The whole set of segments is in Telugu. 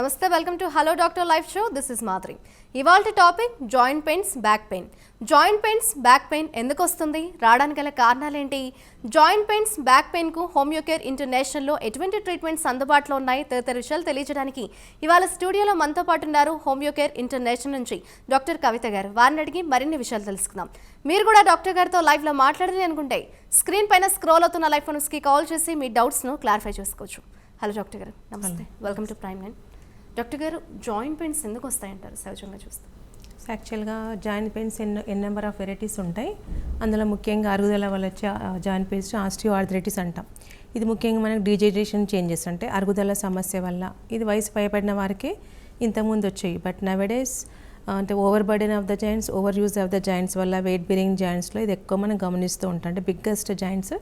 నమస్తే, welcome to hello doctor live show. This is Madhuri. ఇవాల్టి topic joint pains, back pain. Joint pains, back pain ఎందుకు వస్తుంది, రావడానికి గల కారణాలేంటి, జాయింట్ పెయిన్స్, బ్యాక్ పెయిన్కు హోమియోకేర్ ఇంటర్నేషనల్లో ఎటువంటి ట్రీట్మెంట్స్ అందుబాటులో ఉన్నాయి తదితర విషయాలు తెలియజేయడానికి ఇవాళ స్టూడియోలో మనతో పాటు ఉన్నారు హోమియోకేర్ ఇంటర్నేషనల్ నుంచి డాక్టర్ కవిత గారు. వారిని అడిగి మరిన్ని విషయాలు తెలుసుకుందాం. మీరు కూడా డాక్టర్ గారితో లైవ్లో మాట్లాడాలి అనుకుంటే స్క్రీన్ పైన స్క్రోల్ అవుతున్న లైవ్ ఫోన్స్కి కాల్ చేసి మీ డౌట్స్ను క్లారిఫై చేసుకోవచ్చు. హలో డాక్టర్ గారు, నమస్తే, welcome to prime line. Doctor గారు, జాయింట్ పెయిన్స్ ఎందుకు వస్తాయంటారు సహజంగా చూస్తే? యాక్చువల్గా joint pains n number of varieties ఉంటాయి. అందులో ముఖ్యంగా అరుగుదల వల్ల వచ్చే జాయింట్ పెయిన్స్ ఆస్టియో ఆర్థరైటిస్ అంటాం. ఇది ముఖ్యంగా మనకు డీజనరేషన్ చేంజెస్ అంటే అరుగుదల సమస్య వల్ల. ఇది వయసు భయపడిన వారికి ఇంతకుముందు వచ్చాయి. బట్ నవేడేస్ అంటే over burden of the joints, over use of the joints వల్ల వెయిట్ బేరింగ్ జాయింట్స్లో ఇది ఎక్కువ మనం గమనిస్తూ ఉంటాం. అంటే బిగ్గెస్ట్ జాయింట్స్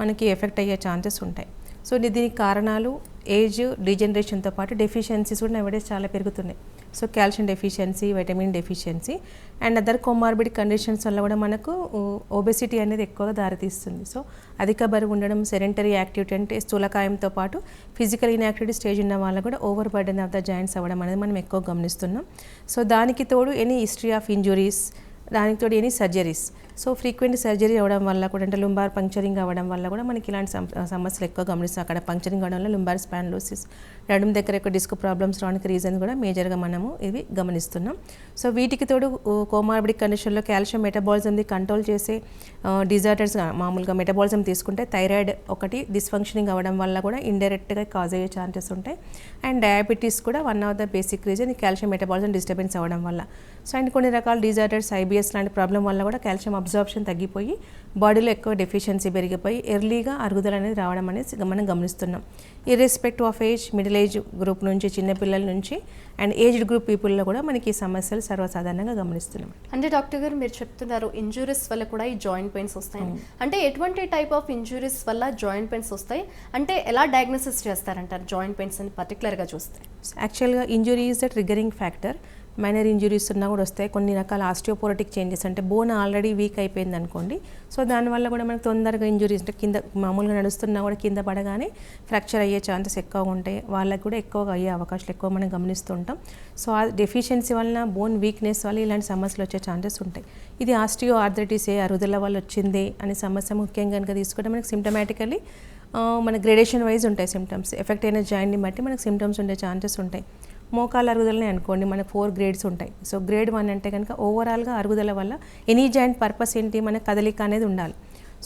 మనకి ఎఫెక్ట్ అయ్యే ఛాన్సెస్ ఉంటాయి. సో దీనికి కారణాలు ఏజ్, డీజనరేషన్తో పాటు డెఫిషియన్సీస్ కూడా నవేడేస్ చాలా పెరుగుతున్నాయి. So calcium deficiency, vitamin deficiency and other comorbid conditions వల్ల కూడా మనకు ఒబెసిటీ అనేది ఎక్కువగా దారితీస్తుంది. సో అధిక బరువు ఉండడం, సెడెంటరీ యాక్టివిటీ అంటే స్థూలకాయంతో పాటు ఫిజికల్ ఇన్యాక్టివిటీ స్టేజ్ ఉన్న వాళ్ళకు కూడా over burden of the joints అవ్వడం అనేది మనం ఎక్కువ గమనిస్తున్నాం. సో దానికి తోడు ఎనీ హిస్టరీ ఆఫ్ ఇంజురీస్, దానికి తోడు any surgeries. So frequent surgery అవ్వడం వల్ల కూడా అంటే లుంబార్ పంక్చరింగ్ అవ్వడం వల్ల కూడా మనకి ఇలాంటి సమస్యలు ఎక్కువ గమనిస్తాం. అక్కడ పంక్చరింగ్ అవ్వడం వల్ల లుంబార్ స్పాండిలోసిస్, నడుము దగ్గర ఎక్కువ డిస్క్ ప్రాబ్లమ్స్ రావడానికి రీజన్ కూడా మేజర్గా మనము ఇవి గమనిస్తున్నాం. సో వీటికి తోడు కోమార్బిడ్ కండిషన్లో కాల్షియం మెటబాలిజంని కంట్రోల్ చేసే డిజార్డర్స్, మామూలుగా మెటబాలిజం తీసుకుంటే థైరాయిడ్ ఒకటి డిస్ఫంక్షనింగ్ అవ్వడం వల్ల కూడా ఇండైరెక్ట్గా కాజ్ అయ్యే ఛాన్సెస్ ఉంటాయి. అండ్ డయాబెటీస్ కూడా one of the basic reason ఈ కాల్షియం మెటబాలిజం డిస్టర్బెన్స్ అవ్వడం వల్ల. సో అండ్ కొన్ని రకాల డిజార్డర్స్, ఐబిఎస్ లాంటి ప్రాబ్లం వల్ల కూడా కాల్షియం అబ్జార్ప్షన్ తగ్గిపోయి బాడీలో ఎక్కువ డెఫిషియన్సీ పెరిగిపోయి ఎర్లీగా అరుగుదల అనేది రావడం అనేది మనం గమనిస్తున్నాం. Irrespective of age, middle age group నుంచి, చిన్నపిల్లల నుంచి అండ్ ఏజ్డ్ గ్రూప్ పీపుల్లో కూడా మనకి ఈ సమస్యలు సర్వసాధారణంగా గమనిస్తున్నాం. అంటే డాక్టర్ గారు, మీరు చెప్తున్నారు ఇంజురీస్ వల్ల కూడా ఈ జాయింట్ పెయిన్స్ వస్తాయి. అంటే ఎటువంటి టైప్ ఆఫ్ ఇంజురీస్ వల్ల జాయింట్ పెయిన్స్ వస్తాయి, అంటే ఎలా డయాగ్నోసిస్ చేస్తారంటారు జాయింట్ పెయిన్స్ అని పర్టికులర్గా చూస్తే? యాక్చువల్గా injury is the triggering factor. Minor injuries ఉన్నా కూడా వస్తాయి. కొన్ని రకాల ఆస్టియోపోరోటిక్ చేంజెస్ అంటే బోన్ ఆల్రెడీ వీక్ అయిపోయింది అనుకోండి. సో దానివల్ల కూడా మనకు తొందరగా ఇంజురీస్ అంటే కింద మామూలుగా నడుస్తున్నా కూడా కింద పడగానే ఫ్రాక్చర్ అయ్యే ఛాన్సెస్ ఎక్కువ ఉంటాయి. వాళ్ళకి కూడా ఎక్కువగా అయ్యే అవకాశాలు ఎక్కువ మనం గమనిస్తుంటాం. సో ఆ డెఫిషియన్సీ వలన, బోన్ వీక్నెస్ వల్ల ఇలాంటి సమస్యలు వచ్చే ఛాన్సెస్ ఉంటాయి. ఇది ఆస్టియో ఆర్థరైటిస్, అరుగుదల వల్ల వచ్చింది అనే సమస్య ముఖ్యంగా కనుక తీసుకుంటే మనకి సిమ్టమాటికలీ మన గ్రేడేషన్ వైజ్ ఉంటాయి సిమ్టమ్స్. ఎఫెక్ట్ అయిన జాయింట్ని బట్టి మనకు సిమ్టమ్స్ ఉండే ఛాన్సెస్ ఉంటాయి. మోకాల అరుగుదలని అనుకోండి, మనకు 4 గ్రేడ్స్ ఉంటాయి. సో గ్రేడ్ 1 అంటే కనుక ఓవరాల్గా అరుగుదల వల్ల ఎనీ జాయింట్ పర్పస్ ఏంటి, మన కదలిక అనేది ఉండాలి.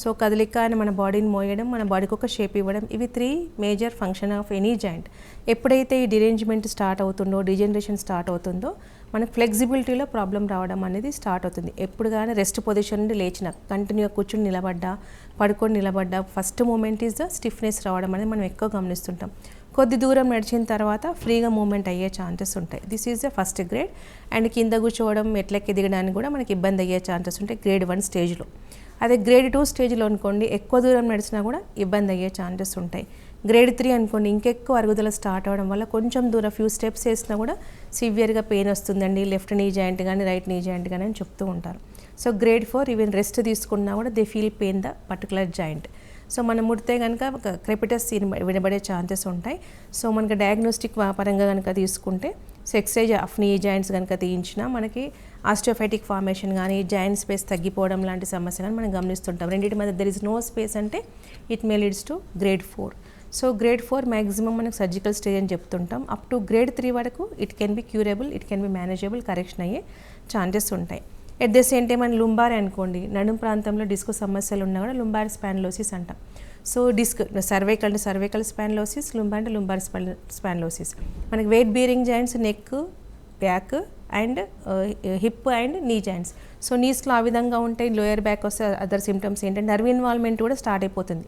సో కదలిక అని మన బాడీని మోయడం, మన బాడీకి ఒక షేప్ ఇవ్వడం, ఇవి 3 major function of any joint. ఎప్పుడైతే ఈ డిరేంజ్మెంట్ స్టార్ట్ అవుతుందో, డిజనరేషన్ స్టార్ట్ అవుతుందో మనకు ఫ్లెక్సిబిలిటీలో ప్రాబ్లం రావడం అనేది స్టార్ట్ అవుతుంది. ఎప్పుడు కానీ రెస్ట్ పొజిషన్ నుండి లేచిన, కంటిన్యూగా కూర్చుని నిలబడ్డా, పడుకొని నిలబడ్డా, first moment is the stiffness రావడం అనేది మనం ఎక్కువ గమనిస్తుంటాం. కొద్ది దూరం నడిచిన తర్వాత ఫ్రీగా మూమెంట్ అయ్యే ఛాన్సెస్ ఉంటాయి. This is the first grade. And కింద కూర్చోవడం, మెట్లెక్కి దిగడానికి కూడా మనకి ఇబ్బంది అయ్యే ఛాన్సెస్ ఉంటాయి గ్రేడ్ 1 స్టేజ్లో. అదే గ్రేడ్ 2 స్టేజ్లో అనుకోండి, ఎక్కువ దూరం నడిచినా కూడా ఇబ్బంది అయ్యే ఛాన్సెస్ ఉంటాయి. గ్రేడ్ 3 అనుకోండి, ఇంకెక్కువ అరుగుదల స్టార్ట్ అవ్వడం వల్ల కొంచెం దూరం ఫ్యూ స్టెప్స్ వేసినా కూడా సివియర్గా పెయిన్ వస్తుందండి, లెఫ్ట్ నీ జాయింట్ కానీ రైట్ నీ జాయింట్ కానీ అని చెప్తూ ఉంటారు. సో గ్రేడ్ 4 ఈవెన్ రెస్ట్ తీసుకున్నా కూడా they feel pain the particular joint. So మనం ముడితే కనుక క్రెపిటస్ వినబడే ఛాన్సెస్ ఉంటాయి. సో మనకి డయాగ్నోస్టిక్ పరంగా కనుక తీసుకుంటే ఎక్సర్సైజ్ ఆఫ్ నీ జాయింట్స్ కనుక తీయించినా మనకి ఆస్టియోఫైటిక్ ఫార్మేషన్ కానీ, జాయింట్ స్పేస్ తగ్గిపోవడం లాంటి సమస్య కానీ మనం గమనిస్తుంటాం. రెండింటి మధ్య దెర్ ఇస్ నో స్పేస్ అంటే it may leads to grade 4. So grade 4 maximum మనకు సర్జికల్ స్టేజ్ అని చెప్తుంటాం. అప్ టు గ్రేడ్ 3 వరకు it can be curable, it can be manageable, correction అయ్యే ఛాన్సెస్ ఉంటాయి. ఎట్ ద సేమ్ టైం మన లుంబార్ అనుకోండి, నడుము ప్రాంతంలో డిస్క్ సమస్యలు ఉన్నా కూడా లుంబార్ స్పాండిలోసిస్ అంటాం. సో డిస్క్ సర్వైకల్ అంటే సర్వైకల్ స్పాండిలోసిస్, లుంబార్ అంటే లుంబార్ స్పాండిలోసిస్. మనకి weight bearing joints neck, back and hip and knee joints. So నీస్లో ఆ విధంగా ఉంటాయి. లోయర్ బ్యాక్ వస్తే అదర్ సిమ్టమ్స్ ఏంటంటే నర్వ్ ఇన్వాల్వ్మెంట్ కూడా స్టార్ట్ అయిపోతుంది.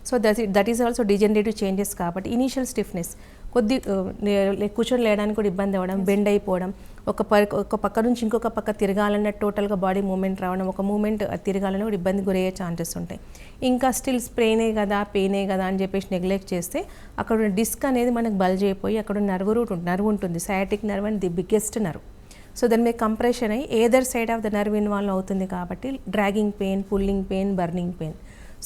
So that is also degenerative changes. కాబట్టి ఇనీషియల్ స్టిఫ్నెస్, కొద్ది కూర్చొని లేయడానికి కూడా ఇబ్బంది అవ్వడం, బెండ్ అయిపోవడం, ఒక పక్క నుంచి ఇంకొక పక్క తిరగాలన్న టోటల్గా బాడీ మూమెంట్ రావడం, ఒక మూమెంట్ తిరగాలని కూడా ఇబ్బంది గురయ్యే ఛాన్సెస్ ఉంటాయి. ఇంకా స్టిల్ స్ప్రెయినే కదా, పెయినే కదా అని చెప్పేసి నెగ్లెక్ట్ చేస్తే అక్కడ డిస్క్ అనేది మనకు బల్జ్ అయిపోయి అక్కడ నర్వ్ ఉంటుంది. Sciatic nerve and the biggest nerve. So దాని మీద కంప్రెషన్ అయ్యి either side of the nerve involve అవుతుంది. కాబట్టి dragging pain, pulling pain, burning pain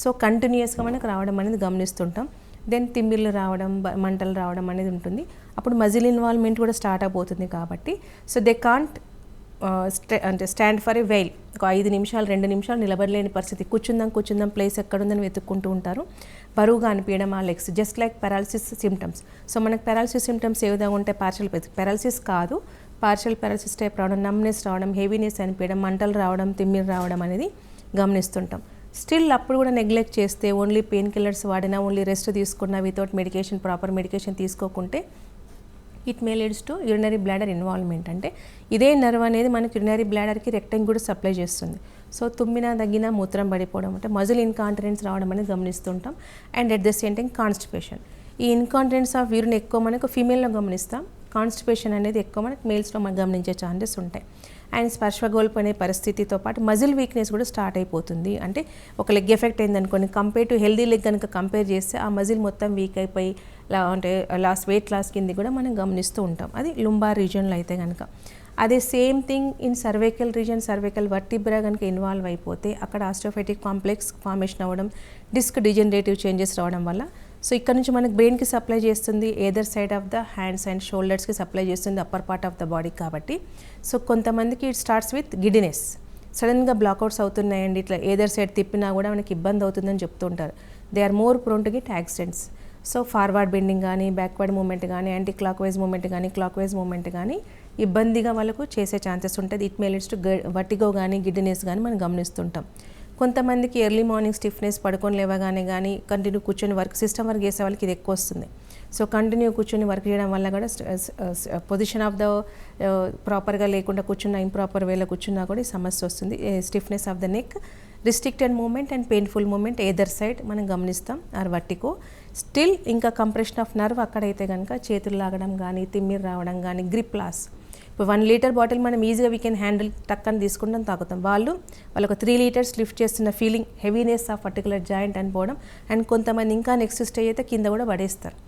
so కంటిన్యూస్గా మనకు రావడం అనేది గమనిస్తుంటాం. దెన్ తిమ్మిర్లు రావడం మంటలు రావడం అనేది ఉంటుంది. అప్పుడు మజిల్ ఇన్వాల్వ్మెంట్ కూడా స్టార్ట్ అయిపోతుంది కాబట్టి సో దే కాంట్ అంటే స్టాండ్ ఫర్ ఎ వెయిల్. ఒక 5 నిమిషాలు 2 నిమిషాలు నిలబడలేని పరిస్థితి, కూర్చుందాం ప్లేస్ ఎక్కడుందని వెతుక్కుంటూ ఉంటారు. బరువుగా అనిపించడం ఆ legs, just like paralysis symptoms. So మనకు పారాలసిస్ సిమ్టమ్స్ ఏ విధంగా ఉంటే పారాలసిస్ కాదు, పార్షియల్ పారాలసిస్ టైప్ రావడం, నమ్నెస్ రావడం, హెవీనెస్ అనిపించడం, మంటలు రావడం, తిమ్మిరి రావడం అనేది గమనిస్తుంటాం. స్టిల్ అప్పుడు కూడా నెగ్లెక్ట్ చేస్తే, ఓన్లీ పెయిన్ కిల్లర్స్ వాడినా, ఓన్లీ రెస్ట్ తీసుకున్నా, వితౌట్ మెడికేషన్ ప్రాపర్ మెడికేషన్ తీసుకోకుంటే it may leads to urinary bladder involvement. అంటే ఇదే నర్వ్ అనేది మనకి యూరినరీ బ్లాడర్కి రెక్టైన్ కూడా సప్లై చేస్తుంది. సో తుమ్మినా దగ్గినా మూత్రం పడిపోవడం అంటే మజిల్ ఇన్కాంటినెన్స్ రావడం అనేది గమనిస్తుంటాం. And at the same time constipation. ఈ ఇన్కాంటినెన్స్ ఆఫ్ యూరిన్ ఎక్కువ మనకు ఫీమేల్లో గమనిస్తాం, కాన్స్టిపేషన్ అనేది ఎక్కువ మనకు మేల్స్లో మనం గమనించే ఛాన్సెస్ ఉంటాయి. అండ్ స్పర్శగోల్పనే పరిస్థితితో పాటు మజిల్ వీక్నెస్ కూడా స్టార్ట్ అయిపోతుంది. అంటే ఒక లెగ్ ఎఫెక్ట్ అయిందనుకోండి, కంపేర్ టు హెల్దీ లెగ్ కనుక కంపేర్ చేస్తే ఆ మజిల్ మొత్తం వీక్ అయిపోయి అంటే వెయిట్ లాస్ కింద కూడా మనం గమనిస్తూ ఉంటాం. అది లుంబార్ రీజియన్లో అయితే కనుక. అదే same thing in cervical region, cervical vertebra కనుక ఇన్వాల్వ్ అయిపోతే అక్కడ ఆస్టియోఫైటిక్ కాంప్లెక్స్ ఫార్మేషన్ అవ్వడం, డిస్క్ డిజనరేటివ్ చేంజెస్ రావడం వల్ల సో ఇక్కడ నుంచి మనకు బ్రెయిన్కి సప్లై చేస్తుంది, either side of the hands and షోల్డర్స్కి సప్లై చేస్తుంది, upper part of the body కాబట్టి. సో కొంతమందికి ఇట్ స్టార్ట్స్ విత్ గిడినెస్, సడన్గా బ్లాక్అవుట్స్ అవుతున్నాయండి, ఇట్లా ఏదర్ సైడ్ తిప్పినా కూడా మనకి ఇబ్బంది అవుతుందని చెప్తుంటారు. They are more prone to get accidents. So forward bending కానీ, బ్యాక్వర్డ్ మూమెంట్ కానీ, యాంటీ క్లాక్ వైజ్ మూమెంట్ కానీ, క్లాక్ వైజ్ మూమెంట్ కానీ ఇబ్బందిగా వాళ్ళకు చేసే ఛాన్సెస్ ఉంటుంది. It may leads to vertigo కానీ, గిడ్డినెస్ కానీ మనం గమనిస్తుంటాం. కొంతమందికి ఎర్లీ మార్నింగ్ స్టిఫ్నెస్, పడుకొని లేవగానే కానీ, కంటిన్యూ కూర్చొని వర్క్, సిస్టమ్ వర్క్ చేసే వాళ్ళకి ఇది ఎక్కువ వస్తుంది. సో కంటిన్యూ కూర్చొని వర్క్ చేయడం వల్ల కూడా పొజిషన్ ఆఫ్ ద ప్రాపర్గా లేకుండా కూర్చున్న, ఇంప్రాపర్ వేలో కూర్చున్నా కూడా ఈ సమస్య వస్తుంది. Stiffness of the neck, restricted moment and painful moment either side మనం గమనిస్తాం, ఆర్ వర్టికో. స్టిల్ ఇంకా కంప్రెషన్ ఆఫ్ నర్వ్ అక్కడైతే కనుక చేతులు లాగడం కానీ, తిమ్మిరి రావడం కానీ, గ్రిప్ లాస్. ఇప్పుడు 1 లీటర్ బాటిల్ మనం ఈజీగా వీ కెన్ హ్యాండిల్, టక్కని తీసుకుంటాం, తాగుతాం. వాళ్ళకు 3 లీటర్స్ లిఫ్ట్ చేస్తున్న feeling, heaviness of particular joint అనిపోవడం. అండ్ కొంతమంది ఇంకా నెక్స్ట్ స్టేజ్ అయితే కింద కూడా పడేస్తారు.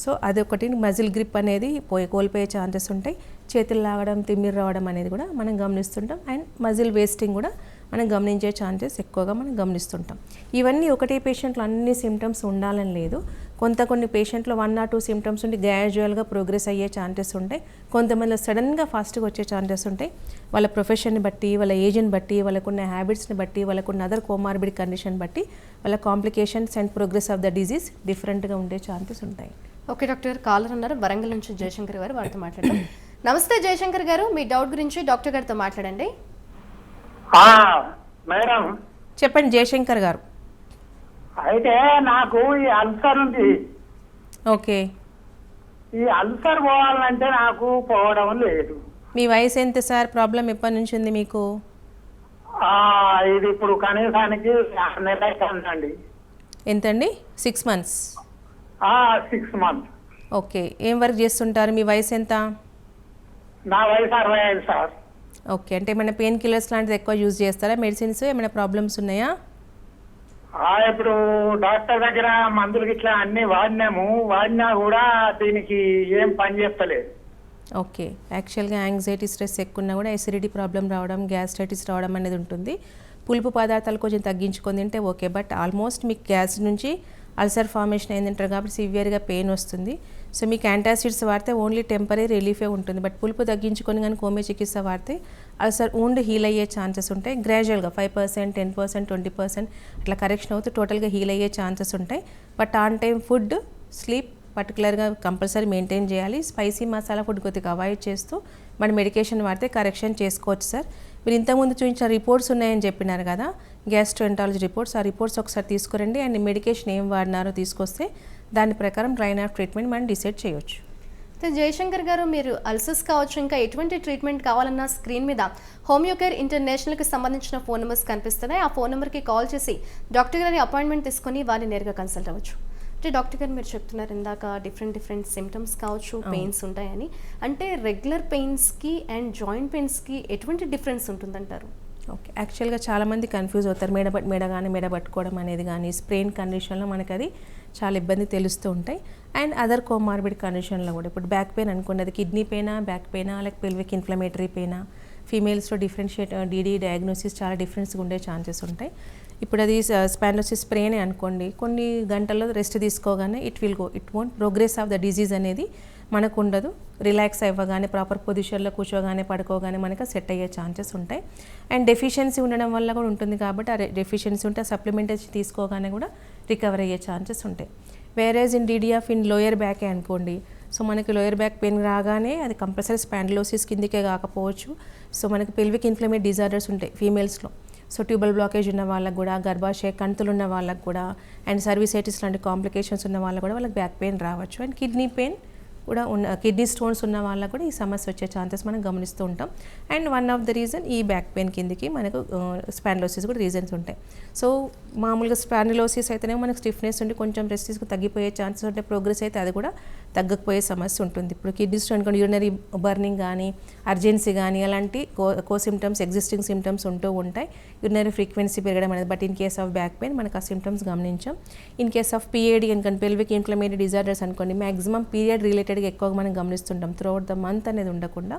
సో అదొకటి, మజిల్ గ్రిప్ అనేది కోల్పోయే ఛాన్సెస్ ఉంటాయి. చేతులు లాగడం, తిమ్మిరి రావడం అనేది కూడా మనం గమనిస్తుంటాం. అండ్ మజిల్ వేస్టింగ్ కూడా మనం గమనించే ఛాన్సెస్ ఎక్కువగా మనం గమనిస్తుంటాం. ఇవన్నీ ఒకటే పేషెంట్లో అన్ని సిమ్టమ్స్ ఉండాలని లేదు. కొన్ని పేషెంట్లో 1 or 2 సిమ్టమ్స్ ఉండి గ్రాడ్యువల్గా ప్రోగ్రెస్ అయ్యే ఛాన్సెస్ ఉంటాయి. కొంతమందిలో సడన్గా ఫాస్ట్గా వచ్చే ఛాన్సెస్ ఉంటాయి. వాళ్ళ ప్రొఫెషన్ని బట్టి, వాళ్ళ ఏజ్ని బట్టి, వాళ్ళకున్న హ్యాబిట్స్ని బట్టి, వాళ్ళకున్న అదర్ కోమార్బిడ్ కండిషన్ బట్టి వాళ్ళ complications and progress of the disease డిఫరెంట్గా ఉండే ఛాన్సెస్ ఉంటాయి. ఓకే డాక్టర్ గారు, కాలర్ ఉన్నారు వరంగల్ నుంచి జయశంకర్ గారు, వారితో మాట్లాడతాం. నమస్తే జయశంకర్ గారు, మీ డౌట్ గురించి డాక్టర్ గారితో మాట్లాడండి. మేడం చెప్పండి జయశంకర్ గారు. అయితే నాకు ఈ అల్సర్ ఉంది. ఓకే, ఈ అల్సర్ పోవాలంటే నాకు పోవడం లేదు. మీ వయసు ఎంత సార్? ప్రాబ్లం ఎప్పటి నుంచి ఉంది మీకు? ఇది ఇప్పుడు కనీసానికి 6 నెలలు ఉందండి. ఎంతండి? 6 months. 6 months. ఓకే, ఏం వర్క్ చేస్తుంటారు? మీ వయసు ఎంత? నా వయసు 65 సార్. ఓకే, అంటే ఏమైనా పెయిన్ కిల్లర్స్ లాంటిది ఎక్కువ యూజ్ చేస్తారా? మెడిసిన్స్ ఏమైనా ప్రాబ్లమ్స్ ఉన్నాయా? ఇప్పుడు డాక్టర్ దగ్గర మందులు ఇట్లా అన్ని వాడినా కూడా దీనికి ఏం పని చేస్తలేదు. ఓకే, యాక్చువల్గా యాంగ్జైటీ, స్ట్రెస్ ఎక్కువ ఉన్నా కూడా ఎసిడిటీ ప్రాబ్లం రావడం, గ్యాస్ట్రైటిస్ రావడం అనేది ఉంటుంది. పులుపు పదార్థాలు కొంచెం తగ్గించుకొని తింటే ఓకే. బట్ ఆల్మోస్ట్ మీకు గ్యాస్ నుంచి అల్సర్ ఫార్మేషన్ అయిందంటారు కాబట్టి సివియర్గా పెయిన్ వస్తుంది. సో మీకు యాంటాసిడ్స్ వాడితే ఓన్లీ టెంపరీ రిలీఫే ఉంటుంది. బట్ పులుపు తగ్గించుకొని కానీ హోమియో చికిత్స వాడితే అల్సర్ ఊండ్ హీల్ అయ్యే ఛాన్సెస్ ఉంటాయి. గ్రాడ్యువల్గా 5%, 10%, 20% అట్లా కరెక్షన్ అవుతూ టోటల్గా హీల్ అయ్యే ఛాన్సెస్ ఉంటాయి. But on time food, sleep పర్టికులర్గా కంపల్సరీ మెయింటైన్ చేయాలి. స్పైసీ మసాలా ఫుడ్ కొద్దిగా అవాయిడ్ చేస్తూ మన మెడికేషన్ వాడితే కరెక్షన్ చేసుకోవచ్చు సార్. మీరు ఇంతకుముందు చూపించిన రిపోర్ట్స్ ఉన్నాయని చెప్పినారు కదా, గ్యాస్ట్రోఎంటాలజీ రిపోర్ట్స్, ఆ రిపోర్ట్స్ ఒకసారి తీసుకురండి. అండ్ మెడికేషన్ ఏం వాడినారో తీసుకొస్తే దాని ప్రకారం లైన్ ఆఫ్ ట్రీట్మెంట్ మనం డిసైడ్ చేయొచ్చు. జయశంకర్ గారు, మీరు అల్సర్స్ కావచ్చు, ఇంకా ఎటువంటి ట్రీట్మెంట్ కావాలన్నా స్క్రీన్ మీద హోమియో కేర్ ఇంటర్నేషనల్కి సంబంధించిన ఫోన్ నెంబర్స్ కనిపిస్తున్నాయి. ఆ ఫోన్ నెంబర్కి కాల్ చేసి డాక్టర్ గారి అపాయింట్మెంట్ తీసుకొని వారిని నేరుగా కన్సల్ట్ అవ్వచ్చు. అంటే డాక్టర్ గారు, మీరు చెప్తున్నారు ఇందాక డిఫరెంట్ సిమ్టమ్స్ కావచ్చు, పెయిన్స్ ఉంటాయని. అంటే రెగ్యులర్ పెయిన్స్కి అండ్ జాయింట్ పెయిన్స్కి ఎటువంటి డిఫరెన్స్ ఉంటుందంటారు? ఓకే, యాక్చువల్గా చాలామంది కన్ఫ్యూజ్ అవుతారు. మెడ పట్టుకోవడం అనేది కానీ, స్ప్రెయిన్ కండిషన్లో మనకు అది చాలా ఇబ్బంది తెలుస్తూ ఉంటాయి. అండ్ అదర్ కోమార్బిడ్ కండిషన్లో కూడా, ఇప్పుడు బ్యాక్ పెయిన్ అనుకోండి, అది కిడ్నీ పెయినా, బ్యాక్ పెయినా, లేక పెల్విక్ ఇన్ఫ్లమేటరీ పెయినా, ఫీమేల్స్లో డిఫరెన్షియేట్ డీడీ డయాగ్నోసిస్ చాలా డిఫరెన్స్గా ఉండే ఛాన్సెస్ ఉంటాయి. ఇప్పుడు అది స్పాండిలోసిస్ స్ప్రేనే అనుకోండి, కొన్ని గంటల్లో రెస్ట్ తీసుకోగానే it will go, it won't progress of the disease అనేది మనకు ఉండదు. రిలాక్స్ అవ్వగానే ప్రాపర్ పొజిషన్లో కూర్చోగానే పడుకోగానే మనకు సెట్ అయ్యే ఛాన్సెస్ ఉంటాయి. అండ్ డెఫిషియన్సీ ఉండడం వల్ల కూడా ఉంటుంది కాబట్టి ఆ డెఫిషియన్సీ ఉంటే సప్లిమెంటేషన్ తీసుకోగానే కూడా రికవర్ అయ్యే ఛాన్సెస్ ఉంటాయి. వేరేజ్ ఇన్ డీడీఎఫ్ ఇన్ లోయర్ బ్యాకే అనుకోండి, సో మనకి లోయర్ బ్యాక్ పెయిన్ రాగానే అది కంపల్సరీ స్పాండిలోసిస్ కిందికే కాకపోవచ్చు. సో మనకి పెల్విక్ ఇన్ఫ్లమేటరీ డిజార్డర్స్ ఉంటాయి ఫీమేల్స్లో. సో ట్యూబల్ బ్లాకేజ్ ఉన్న వాళ్ళకు కూడా, గర్భాశయ కంతులు ఉన్న వాళ్ళకు కూడా, అండ్ సర్వీసైటిస్ లాంటి కాంప్లికేషన్స్ ఉన్న వాళ్ళకు కూడా వాళ్ళకి బ్యాక్ పెయిన్ రావచ్చు. అండ్ కిడ్నీ పెయిన్ కూడా కిడ్నీ స్టోన్స్ ఉన్న వాళ్ళకు కూడా ఈ సమస్య వచ్చే ఛాన్సెస్ మనం గమనిస్తూ ఉంటాం. And one of the reason ఈ బ్యాక్ పెయిన్ కిందికి మనకు స్పాండిలోసిస్ కూడా రీజన్స్ ఉంటాయి. సో మామూలుగా స్పాండిలోసిస్ అయితేనే మనకు స్టిఫ్నెస్ ఉండి కొంచెం రెస్ట్ తీసుకు తగ్గిపోయే ఛాన్సెస్ ఉంటాయి. ప్రోగ్రెస్ అయితే అది కూడా తగ్గకపోయే సమస్య ఉంటుంది. ఇప్పుడు కిడ్నీ స్టోన్ అనుకోండి, యూరినరీ బర్నింగ్ కానీ, అర్జెన్సీ కానీ అలాంటి కో సిమ్టమ్స్, ఎగ్జిస్టింగ్ సిమ్టమ్స్ ఉంటూ ఉంటాయి. యూరినరీ ఫ్రీక్వెన్సీ పెరగడం అనేది. But in case of back pain మనకు ఆ సిమ్టమ్స్ గమనించాం. ఇన్ కేస్ ఆఫ్ పీఏడి అనుకోండి, పెల్విక్ ఇన్ఫ్లమేటరీ డిజార్డర్స్ అనుకోండి, మ్యాక్సిమం పీరియడ్ రిలేటెడ్గా ఎక్కువగా మనం గమనిస్తుంటాం. త్రూఅవుట్ ద మంత్ అనేది ఉండకుండా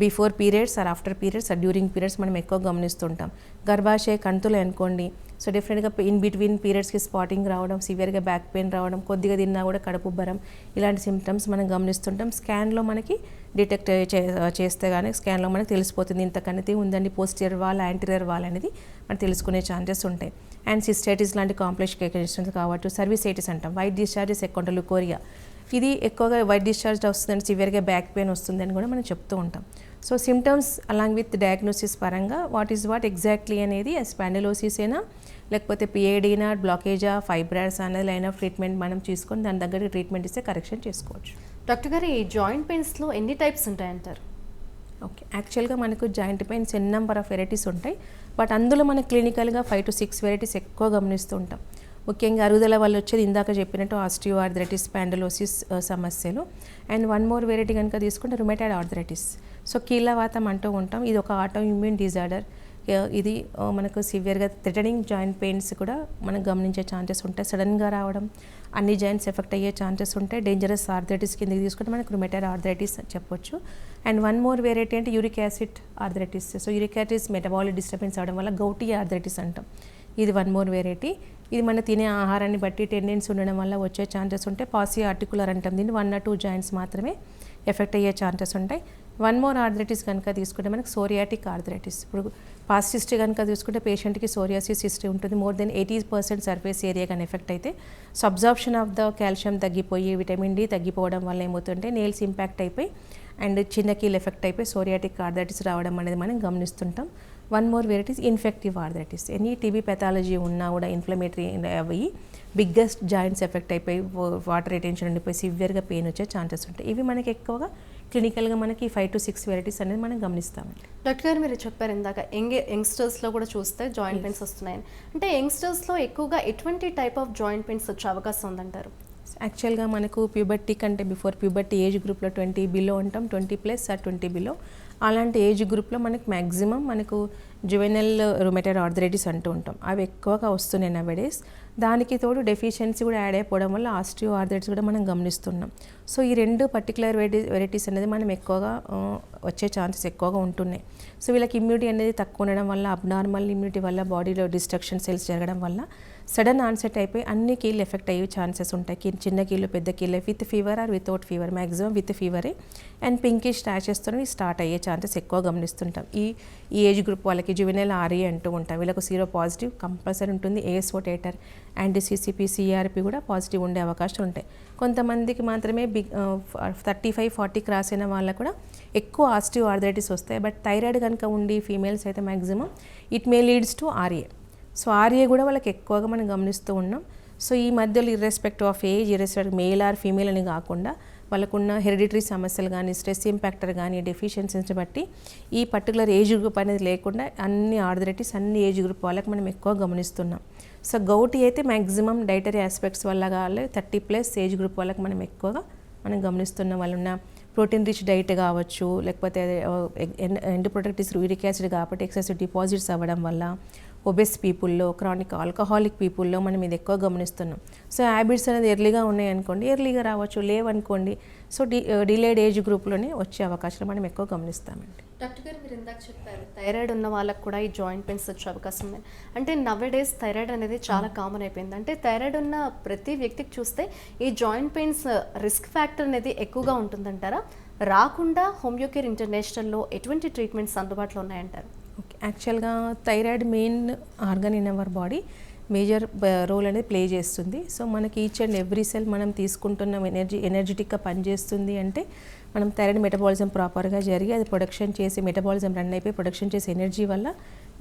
before periods or after periods or during periods మనం ఎక్కువ గమనిస్తుంటాం. గర్భాశయ కంతులు అనుకోండి, సో డెఫినెట్గా ఇన్ బిట్వీన్ పీరియడ్స్కి స్పాటింగ్ రావడం, సివియర్గా బ్యాక్ పెయిన్ రావడం, కొద్దిగా తిన్నా కూడా కడుపు ఉబ్బరం, ఇలాంటి సిమ్టమ్స్ మనం గమనిస్తుంటాం. స్కాన్లో మనకి డిటెక్ట్ చేస్తే కానీ స్కాన్లో మనకి తెలిసిపోతుంది ఇంత కణితి ఉందండి, పోస్టీరియర్ వాల్, యాంటీరియర్ వాల్ అనేది మనం తెలుసుకునే ఛాన్సెస్ ఉంటాయి. అండ్ సిస్టైటిస్ లాంటి కాంప్లికేషన్స్ కావచ్చు. సర్వీసైటిస్ అంటాం, వైట్ డిశ్చార్జెస్ ఎక్కువ ఉంటాయి, లుకోరియా, ఇది ఎక్కువగా వైట్ డిశ్చార్జ్ వస్తుందండి, సివియర్గా బ్యాక్ పెయిన్ వస్తుందని కూడా మనం చెప్తూ ఉంటాం. So symptoms along with diagnosis పరంగా వాట్ ఎగ్జాక్ట్లీ అనేది స్పాండిలోసిస్ అయినా లేకపోతే పిఏడీనా, బ్లాకేజా, ఫైబ్రాయిడ్స్ అనేది లైన్ ఆఫ్ ట్రీట్మెంట్ మనం తీసుకొని దాని దగ్గర ట్రీట్మెంట్ ఇస్తే కరెక్షన్ చేసుకోవచ్చు. డాక్టర్ గారు, ఈ జాయింట్ పెయిన్స్లో ఎన్ని టైప్స్ ఉంటాయంటారు? ఓకే, యాక్చువల్గా మనకు joint pains n number of varieties ఉంటాయి. బట్ అందులో మనం క్లినికల్గా 5 to 6 వెరైటీస్ ఎక్కువ గమనిస్తూ ఉంటాం. ముఖ్యంగా అరుగుదల వల్ల వచ్చేది ఇందాక చెప్పినట్టు ఆస్టియో ఆర్థరైటిస్, స్పాండిలోసిస్ సమస్యలు. అండ్ వన్ మోర్ వెరైటీ కనుక తీసుకుంటే రుమేటాయిడ్ ఆర్థరైటిస్. సో కీళ్ళవాతం అంటూ ఉంటాం, ఇది ఒక ఆటో ఇమ్యూన్ డిజార్డర్. ఇది మనకు సివియర్గా థ్రెటనింగ్ జాయింట్ పెయిన్స్ కూడా మనం గమనించే ఛాన్సెస్ ఉంటాయి. సడన్గా రావడం, అన్ని జాయింట్స్ ఎఫెక్ట్ అయ్యే ఛాన్సెస్ ఉంటాయి. డేంజరస్ ఆర్థరైటిస్ కిందకి తీసుకుంటే మనకు రుమేటాయిడ్ ఆర్థరైటిస్ అని చెప్పొచ్చు. అండ్ వన్ మోర్ వెరైటీ అంటే uric acid arthritis. So uric acid metabolic disturbance అవడం వల్ల గౌటీ ఆర్థరైటిస్ అంటాం, ఇది వన్ మోర్ వెరైటీ. ఇది మన తినే ఆహారాన్ని బట్టి టెండెన్సీ ఉండడం వల్ల వచ్చే ఛాన్సెస్ ఉంటాయి. పాసి ఆర్టికులర్ అంటాం దీన్ని, 1 or 2 జాయింట్స్ మాత్రమే ఎఫెక్ట్ అయ్యే ఛాన్సెస్ ఉంటాయి. వన్ మోర్ ఆర్థరైటిస్ కనుక తీసుకుంటే మనకు సోరియాటిక్ ఆర్థరైటిస్. ఇప్పుడు పాస్ట్ హిస్టరీ కనుక తీసుకుంటే పేషెంట్కి సోరియాసిస్ హిస్టరీ ఉంటుంది. మోర్ దెన్ 80% సర్ఫేస్ ఏరియా కానీ ఎఫెక్ట్ అయితే అబ్జార్ప్షన్ ఆఫ్ ద కాల్షియం తగ్గిపోయి, విటమిన్ డి తగ్గిపోవడం వల్ల ఏమవుతుంటే నెయిల్స్ ఇంపాక్ట్ అయిపోయి అండ్ చిన్న కీల్ ఎఫెక్ట్ అయిపోయి సోరియాటిక్ ఆర్థరైటిస్ రావడం అనేది మనం గమనిస్తుంటాం. One more varieties infective arthritis. Any TB pathology ఉన్నా కూడా ఇన్ఫ్లమేటరీ అవి బిగ్గెస్ట్ జాయింట్స్ ఎఫెక్ట్ అయిపోయి వాటర్ రిటెన్షన్ ఉండిపోయి సివియర్గా పెయిన్ వచ్చే ఛాన్సెస్ ఉంటాయి. ఇవి మనకి ఎక్కువగా క్లినికల్గా మనకి 5 to 6 వెరైటీస్ అనేది మనం గమనిస్తామండి. డాక్టర్ గారు, మీరు చెప్పారు ఇందాక యంగ్స్టర్స్లో కూడా చూస్తే జాయింట్ పెయిన్స్ వస్తున్నాయని. అంటే యంగ్స్టర్స్లో ఎక్కువగా ఎటువంటి టైప్ ఆఫ్ జాయింట్ పెయిన్స్ వచ్చే అవకాశం ఉందంటారు? యాక్చువల్గా మనకు ప్యూబర్టీ కంటే బిఫోర్ ప్యూబర్టీ ఏజ్ గ్రూప్లో 20 బిలో ఉంటాం, 20+ or 20 బిలో. అలాంటి ఏజ్ గ్రూప్లో మనకు మ్యాక్సిమం మనకు జువెనల్ రుమేటాయిడ్ ఆర్థరైటిస్ అంటూ ఉంటాం, అవి ఎక్కువగా వస్తున్నాయి నవేడేస్. దానికి తోడు డెఫిషియన్సీ కూడా యాడ్ అయిపోవడం వల్ల ఆస్టియో ఆర్థరైటిస్ కూడా మనం గమనిస్తున్నాం. సో ఈ 2 పర్టికులర్ వెరైటీస్ అనేది మనం ఎక్కువగా వచ్చే ఛాన్సెస్ ఎక్కువగా ఉంటున్నాయి. సో వీళ్ళకి ఇమ్యూనిటీ అనేది తక్కువ ఉండడం వల్ల, అబ్నార్మల్ ఇమ్యూనిటీ వల్ల, బాడీలో డిస్ట్రక్షన్ సెల్స్ జరగడం వల్ల సడన్ ఆన్సెట్ అయిపోయి అన్ని కీళ్ళు ఎఫెక్ట్ అయ్యే ఛాన్సెస్ ఉంటాయి. చిన్న కీళ్ళు, పెద్ద కీళ్ళు, with fever or without fever, maximum with ఫీవరే. అండ్ పింకిష్ ర్యాషెస్తో స్టార్ట్ అయ్యే ఛాన్సెస్ ఎక్కువ గమనిస్తుంటాం. ఈ ఏజ్ గ్రూప్ వాళ్ళకి జువెనైల్ ఆర్ఏ అంటూ ఉంటాం, వీళ్ళకు సీరో పాజిటివ్ కంపల్సరీ ఉంటుంది. ASO titer and CCP, CRP కూడా పాజిటివ్ ఉండే అవకాశం ఉంటాయి. కొంతమందికి మాత్రమే 35-40 క్రాస్ అయిన వాళ్ళకు కూడా ఎక్కువ ఆస్టియో ఆర్థరైటిస్ వస్తాయి. బట్ థైరాయిడ్ కనుక ఉండి ఫీమేల్స్ అయితే maximum it may leads to RA. So RA కూడా వాళ్ళకి ఎక్కువగా మనం గమనిస్తూ ఉన్నాం. సో ఈ మధ్యలో irrespective of age, irrespective male or female అని కాకుండా వాళ్ళకున్న హెరిడిటరీ సమస్యలు కానీ, స్ట్రెస్ ఇంపాక్టర్ కానీ, డెఫిషియన్సీని బట్టి ఈ పర్టికులర్ ఏజ్ గ్రూప్ అనేది లేకుండా అన్ని ఆర్థరైటిస్ అన్ని ఏజ్ గ్రూప్ వాళ్ళకి మనం ఎక్కువ గమనిస్తున్నాం. సో గౌటీ అయితే మ్యాక్సిమం డైటరీ ఆస్పెక్ట్స్ వల్ల కావాలి, 30+ ఏజ్ గ్రూప్ వాళ్ళకి మనం ఎక్కువగా మనం గమనిస్తున్న వాళ్ళు ఉన్న ప్రోటీన్ రిచ్ డైట్ కావచ్చు, లేకపోతే ఎండ్ ప్రొడక్టివ్స్ యూరిక్ యాసిడ్ కాబట్టి ఎక్సెసివ్ డిపాజిట్స్ అవ్వడం వల్ల, ఒబెస్ పీపుల్లో, క్రానిక్ ఆల్కహాలిక్ పీపుల్లో మనం ఇది ఎక్కువ గమనిస్తున్నాం. సో హ్యాబిట్స్ అనేది ఎర్లీగా ఉన్నాయనుకోండి, ఎర్లీగా రావచ్చు, లేవనుకోండి, సో డిలేడ్ ఏజ్ గ్రూప్లోనే వచ్చే అవకాశాలు మనం ఎక్కువ గమనిస్తామండి. డాక్టర్ గారు మీరు ఇందాక చెప్పారు థైరాయిడ్ ఉన్న వాళ్ళకు కూడా ఈ జాయింట్ పెయిన్స్ వచ్చే అవకాశం ఉంది. అంటే నవ్వేడేస్ థైరాయిడ్ అనేది చాలా కామన్ అయిపోయింది. అంటే థైరాయిడ్ ఉన్న ప్రతి వ్యక్తికి చూస్తే ఈ జాయింట్ పెయిన్స్ రిస్క్ ఫ్యాక్టర్ అనేది ఎక్కువగా ఉంటుందంటారా? రాకుండా హోమియోకేర్ ఇంటర్నేషనల్లో ఎటువంటి ట్రీట్మెంట్స్ అందుబాటులో ఉన్నాయంటారు? ఓకే, యాక్చువల్గా thyroid main organ in our body major role అనేది ప్లే చేస్తుంది. సో మనకి ఈచ్ అండ్ ఎవ్రీ సెల్ మనం తీసుకుంటున్న ఎనర్జెటిక్గా పనిచేస్తుంది అంటే మనం థైరాయిడ్ మెటబాలిజం ప్రాపర్గా జరిగి అది ప్రొడక్షన్ చేసి మెటబాలిజం రన్ అయిపోయి ప్రొడక్షన్ చేసే ఎనర్జీ వల్ల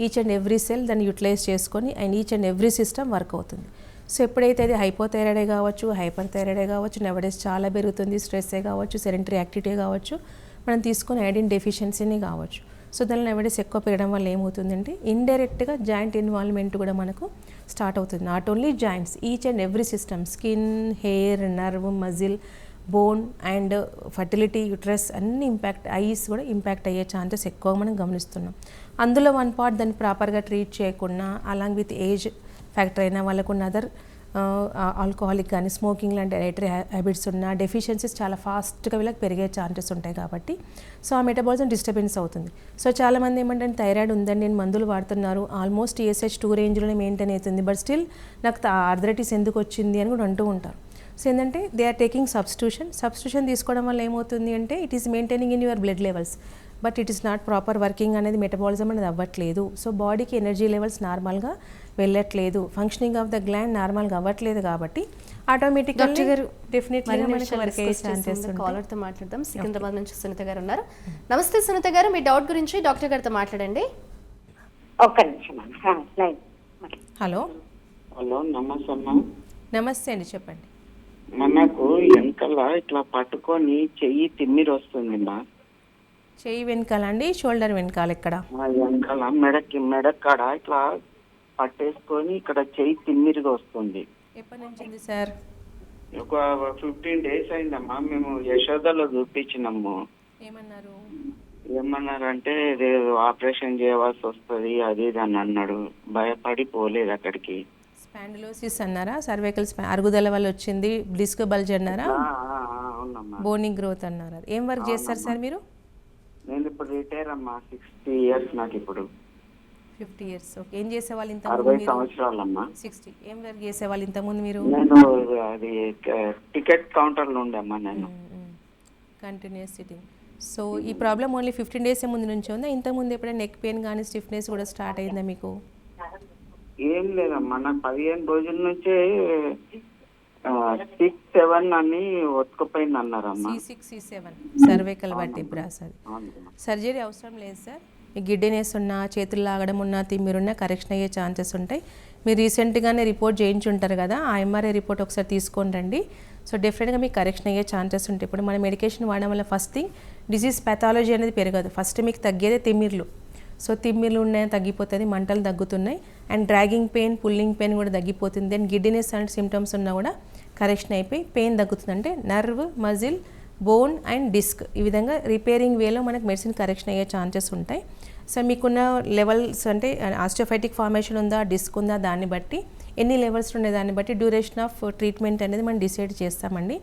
ఈచ్ అండ్ ఎవ్రీ సెల్ దాన్ని యూటిలైజ్ చేసుకొని and each and every system work అవుతుంది. సో ఎప్పుడైతే అది హైపోథైరాయిడే కావచ్చు, హైపర్ థైరాయిడే కావచ్చు, నవడేస్ చాలా పెరుగుతుంది, స్ట్రెస్సే కావచ్చు, సెడెంటరీ యాక్టివిటీ కావచ్చు, మనం తీసుకునే ఐడిన్ డెఫిషియన్సీని కావచ్చు. సో దానిలో నవడేస్ ఎక్కువ పెరగడం వల్ల ఏమవుతుందంటే ఇండైరెక్ట్గా జాయింట్ ఇన్వాల్వ్మెంట్ కూడా మనకు స్టార్ట్ అవుతుంది. Not only joints, each and every system, skin, hair, nerve, muscle, bone and fertility, uterus అన్ని ఇంపాక్ట్, ఐస్ కూడా ఇంపాక్ట్ అయ్యే ఛాన్సెస్ ఎక్కువ మనం గమనిస్తున్నాం. అందులో వన్ పార్ట్ దాన్ని ప్రాపర్గా ట్రీట్ చేయకుండా అలాంగ్ విత్ ఏజ్ ఫ్యాక్టర్ అయినా వాళ్ళకు ఉన్న అదర్ ఆల్కహాలిక్ కానీ స్మోకింగ్ లాంటి డైటరీ హ్యాబిట్స్ ఉన్న డెఫిషియన్సీస్ చాలా ఫాస్ట్గా వీళ్ళకి పెరిగే ఛాన్సెస్ ఉంటాయి కాబట్టి సో ఆ మెటబాలిజం డిస్టర్బెన్స్ అవుతుంది. సో చాలామంది ఏమంటే థైరాయిడ్ ఉందని నేను మందులు వాడుతున్నారు, ఆల్మోస్ట్ ESH2 రేంజ్లోనే మెయింటైన్ అవుతుంది, బట్ స్టిల్ నాకు ఆర్థరైటిస్ ఎందుకు వచ్చింది అని కూడా అంటూ ఉంటారు. సో ఏంటంటే దే ఆర్ టేకింగ్ సబ్స్టిట్యూషన్ తీసుకోవడం వల్ల ఏమవుతుంది అంటే it is maintaining in your blood levels, but it is not proper working అనేది మెటబాలిజం అనేది అవ్వట్లేదు. సో బాడీకి ఎనర్జీ లెవెల్స్ నార్మల్గా వెళ్ళట్లేదు, ఫంక్షనింగ్ ఆఫ్ ద గ్లాండ్ నార్మల్గా అవ్వట్లేదు కాబట్టి ఆటోమేటిక్గా కాలర్తో మాట్లాడదాం. సికింద్రాబాద్ నుంచి సునీత గారు ఉన్నారు. నమస్తే సునీత గారు, మీ డౌట్ గురించి డాక్టర్ గారితో మాట్లాడండి. ఒక్క నిమిషం. హలో హలో, నమస్తే అమ్మా. నమస్తే అండి, చెప్పండి. మనకు వెనకాల ఇట్లా పట్టుకొని చెయ్యి తిమ్మిరి వస్తుంది మా. చెయ్యి వెనకాల అండి, షోల్డర్ వెనకాల ఎక్కడ? వెనకాల మెడకాడ ఇట్లా పట్టేసుకొని ఇక్కడ చెయ్యి తిమ్మిరిగా వస్తుంది. ఎప్పటి నుంచి ఉంది సార్? ఒక 15 days అయిందమ్మా. మేము యశోదలో చూపించినాము. ఏమన్నారు? ఏమన్నారంటే ఆపరేషన్ చేయవలసి వస్తుంది అది ఇది అని అన్నాడు. భయపడి పోలేదు అక్కడికి. స్పాండిలోసిస్ అన్నారా? సర్వైకల్ అరుగుదల వల్ల వచ్చింది, డిస్క్ బల్జ్ అన్నారా? అవునమ్మా. బోనింగ్ గ్రోత్ అన్నారు. ఏం వర్క్ చేస్తారు సార్ మీరు? నేను ఇప్పుడు రిటైర్ అమ్మా. 60 years నాకు ఇప్పుడు. 50 years. ఓకే. ఏం చేసేవాళ్ళు ఇంత? 60 సంవత్సరాలమ్మా. 60. ఏం వర్క్ చేసేవాళ్ళు ఇంతకుముందు మీరు? నేను అది టికెట్ కౌంటర్లో ఉండమ్మా. నేను కంటిన్యూస్ సిట్టింగ్. సో ఈ ప్రాబ్లం ఓన్లీ 15 days ముందు నుంచి ఉందా? ఇంతకుముందు ఎప్పుడైనా నెక్ పెయిన్ కానీ స్టిఫ్నెస్ కూడా స్టార్ట్ అయిందా మీకు? ఏం లేదమ్మా, నాకు 15 రోజుల నుంచే 6-7 అని ఒత్తుకుపోయింది అన్నారమ్మా. C6 C7 cervical vertebras. అది సర్జరీ అవసరం లేదు సార్. మీ గిడ్డెనెస్ ఉన్నా, చేతులు లాగడం ఉన్నా, తిమ్మిరున్నా కరెక్షన్ అయ్యే ఛాన్సెస్ ఉంటాయి. మీరు రీసెంట్గానే రిపోర్ట్ చేయించుంటారు కదా, ఆ MRI రిపోర్ట్ ఒకసారి తీసుకొని రండి. సో డెఫినెట్గా మీకు కరెక్షన్ అయ్యే ఛాన్సెస్ ఉంటాయి. ఇప్పుడు మన మెడికేషన్ వాడడం వల్ల ఫస్ట్ థింగ్ డిసీజ్ పాథాలజీ అనేది పెరగదు. ఫస్ట్ మీకు తగ్గేదే తిమ్మిర్లు. సో తిమ్మిర్లు ఉన్నాయి, తగ్గిపోతుంది, మంటలు తగ్గుతున్నాయి, and dragging pain, pulling pain కూడా తగ్గిపోతుంది. దెన్ గిడ్డినెస్ అండ్ సిమ్టమ్స్ ఉన్నా కూడా కరెక్షన్ అయిపోయి పెయిన్ తగ్గుతుంది. అంటే nerve, muscle, bone and disc ఈ విధంగా రిపేరింగ్ వేలో మనకు మెడిసిన్ కరెక్షన్ అయ్యే ఛాన్సెస్ ఉంటాయి. సో మీకున్న లెవెల్స్ అంటే ఆస్టియోఫైటిక్ ఫార్మేషన్ ఉందా, డిస్క్ ఉందా, దాన్ని బట్టి ఎన్ని లెవెల్స్ ఉండే దాన్ని బట్టి డ్యూరేషన్ ఆఫ్ ట్రీట్మెంట్ అనేది మనం డిసైడ్ చేస్తామండి.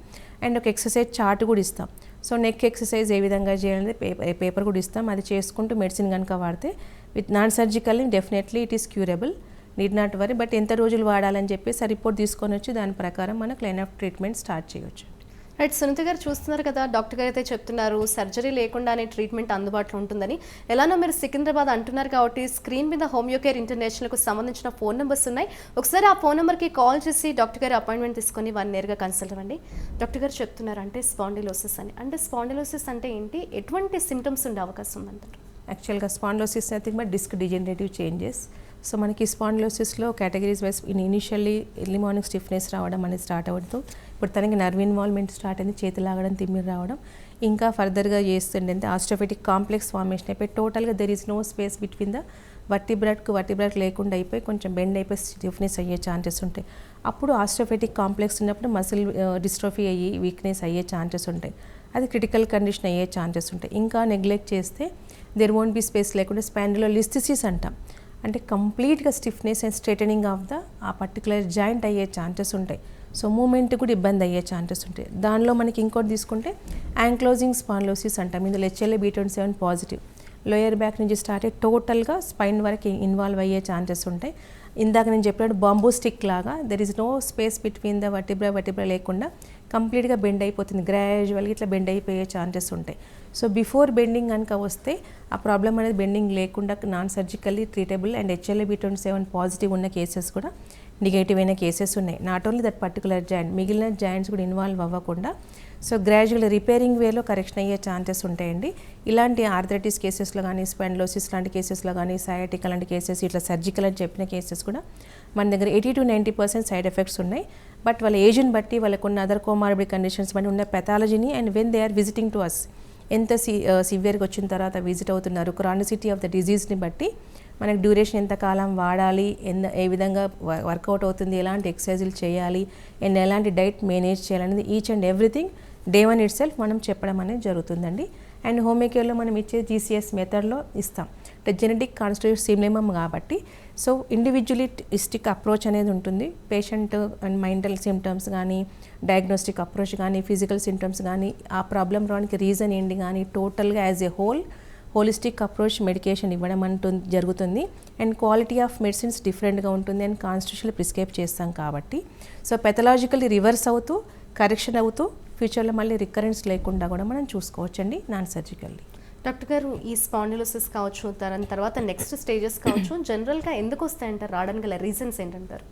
అండ్ ఒక ఎక్సర్సైజ్ చార్ట్ కూడా ఇస్తాం. సో నెక్ ఎక్సర్సైజ్ ఏ విధంగా చేయాలనేది పేపర్ కూడా ఇస్తాం. అది చేసుకుంటూ మెడిసిన్ కనుక వాడితే with non surgical definitely it is curable, need not worry. But ఎంత రోజులు వాడాలని చెప్పేసి ఆ రిపోర్ట్ తీసుకొని వచ్చి దాని ప్రకారం మనకు లైన్ ఆఫ్ ట్రీట్మెంట్ స్టార్ట్ చేయవచ్చు. రైట్, సునీత గారు చూస్తున్నారు కదా, డాక్టర్ గారు అయితే చెప్తున్నారు సర్జరీ లేకుండానే ట్రీట్మెంట్ అందుబాటులో ఉంటుందని. ఎలానో మీరు సికింద్రాబాద్ అంటున్నారు కాబట్టి స్క్రీన్ మీద హోమియోకేర్ ఇంటర్నేషనల్కు సంబంధించిన ఫోన్ నెంబర్స్ ఉన్నాయి. ఒకసారి ఆ ఫోన్ నెంబర్కి కాల్ చేసి డాక్టర్ గారు అపాయింట్మెంట్ తీసుకొని వారిని నేరుగా కన్సల్ట్ అవ్వండి. డాక్టర్ గారు చెప్తున్నారు అంటే స్పాండిలోసిస్ అని. అంటే స్పాండిలోసిస్ అంటే ఏంటి, ఎటువంటి సిమ్టమ్స్ ఉండే అవకాశం ఉందంటారు? యాక్చువల్గా spondylosis nothing but disc degenerative changes. So మనకి స్పాండిలోసిస్లో categories wise initially early morning stiffness రావడం అనేది స్టార్ట్ అవ్వడంతో ఇప్పుడు తనకి నర్వ్ ఇన్వాల్వ్మెంట్ స్టార్ట్ అయింది, చేతి లాగడం, తిమ్మిరి రావడం, ఇంకా ఫర్దర్గా చేస్తుండే ఆస్టియోఫైటిక్ కాంప్లెక్స్ ఫార్మేషన్ అయిపోయి టోటల్గా there is no space between the vertebrate లేకుండా అయిపోయి కొంచెం బెండ్ అయిపోయి స్టిఫ్నెస్ అయ్యే ఛాన్సెస్ ఉంటాయి. అప్పుడు ఆస్టియోఫైటిక్ కాంప్లెక్స్ ఉన్నప్పుడు మసిల్ డిస్ట్రోఫీ అయ్యి వీక్నెస్ అయ్యే ఛాన్సెస్ ఉంటాయి. అది క్రిటికల్ కండిషన్ అయ్యే ఛాన్సెస్ ఉంటాయి. ఇంకా నెగ్లెక్ట్ చేస్తే దెర్ వోంట్ బి స్పేస్ లేకుండా స్పాండిలోలిస్థెసిస్ అంటాం. అంటే కంప్లీట్గా stiffness and straightening of the ఆ పర్టికులర్ జాయింట్ అయ్యే ఛాన్సెస్ ఉంటాయి. సో మూమెంట్ కూడా ఇబ్బంది అయ్యే ఛాన్సెస్ ఉంటాయి. దానిలో మనకి ఇంకోటి తీసుకుంటే యాంక్లోజింగ్ స్పాండిలోసిస్ అంటాం. ఇందులో HLA-B27 పాజిటివ్ లోయర్ బ్యాక్ నుంచి స్టార్ట్ అయ్యి టోటల్గా స్పైన్ వరకు ఇన్వాల్వ్ అయ్యే ఛాన్సెస్ ఉంటాయి. ఇందాక నేను చెప్పినట్టు బాంబూ స్టిక్ లాగా there is no space between the vertebra లేకుండా కంప్లీట్గా బెండ్ అయిపోతుంది. గ్రాడ్యువల్గా ఇట్లా బెండ్ అయిపోయే ఛాన్సెస్ ఉంటాయి. సో బిఫోర్ బెండింగ్ కనుక వస్తే ఆ ప్రాబ్లం అనేది బెండింగ్ లేకుండా non surgically treatable and HLA-B27 positive ఉన్న కేసెస్ కూడా నెగటివ్ అయిన కేసెస్ ఉన్నాయి. Not only that particular joint, మిగిలిన జాయింట్స్ కూడా ఇన్వాల్వ్ అవ్వకుండా సో గ్రాడ్యువల్ రిపేరింగ్ వేలో కరెక్షన్ అయ్యే ఛాన్సెస్ ఉంటాయండి. ఇలాంటి ఆర్థరైటిస్ కేసెస్లో కానీ స్పాండిలోసిస్ లాంటి కేసెస్లో కానీ సయాటికా లాంటి కేసెస్ ఇట్లా సర్జికల్ అని చెప్పిన కేసెస్ కూడా మన దగ్గర 80 to 90% సైడ్ ఎఫెక్ట్స్ ఉన్నాయి. బట్ వాళ్ళ ఏజ్ని బట్టి వాళ్ళకున్న అదర్ కోమార్బిడ్ కండిషన్స్ బట్టి ఉన్న పెథాలజీని and when they are visiting to us ఎంత సివియర్గా వచ్చిన తర్వాత విజిట్ అవుతున్నారు, క్రానిసిటీ ఆఫ్ ద డిజీజ్ని బట్టి మనకు డ్యూరేషన్ ఎంత కాలం వాడాలి, ఏ విధంగా వర్కౌట్ అవుతుంది, ఎలాంటి ఎక్సర్సైజులు చేయాలి అండ్ ఎలాంటి డైట్ మేనేజ్ చేయాలనేది each and everything day 1 it self మనం చెప్పడం అనేది జరుగుతుందండి. అండ్ హోమియోకేర్లో మనం ఇచ్చే GCS మెథడ్లో ఇస్తాం. అంటే జెనెటిక్ కాన్స్టిట్యూటివ్ సిమ్లెమమ్ కాబట్టి సో ఇండివిజువలిస్టిక్ అప్రోచ్ అనేది ఉంటుంది. పేషెంట్ అండ్ మెంటల్ సిమ్టమ్స్ కానీ డయాగ్నోస్టిక్ అప్రోచ్ కానీ ఫిజికల్ సిమ్టమ్స్ కానీ ఆ ప్రాబ్లం రావడానికి రీజన్ ఏంటి కానీ టోటల్గా as a holistic approach medication ఇవ్వడం జరుగుతుంది. అండ్ క్వాలిటీ ఆఫ్ మెడిసిన్స్ డిఫరెంట్గా ఉంటుంది అండ్ కాన్స్టిట్యూషన్లో ప్రిస్క్రైబ్ చేస్తాం కాబట్టి సో పెథలాజికల్లీ రివర్స్ అవుతూ కరెక్షన్ అవుతూ ఫ్యూచర్లో మళ్ళీ రికరెన్స్ లేకుండా కూడా మనం చూసుకోవచ్చండి నాన్ సర్జికల్లీ. డాక్టర్ గారు, ఈ స్పాండిలోసిస్ కావచ్చు దాని తర్వాత నెక్స్ట్ స్టేజెస్ కావచ్చు జనరల్గా ఎందుకు వస్తాయంటారు? రావడానికి గల రీజన్స్ ఏంటంటారు?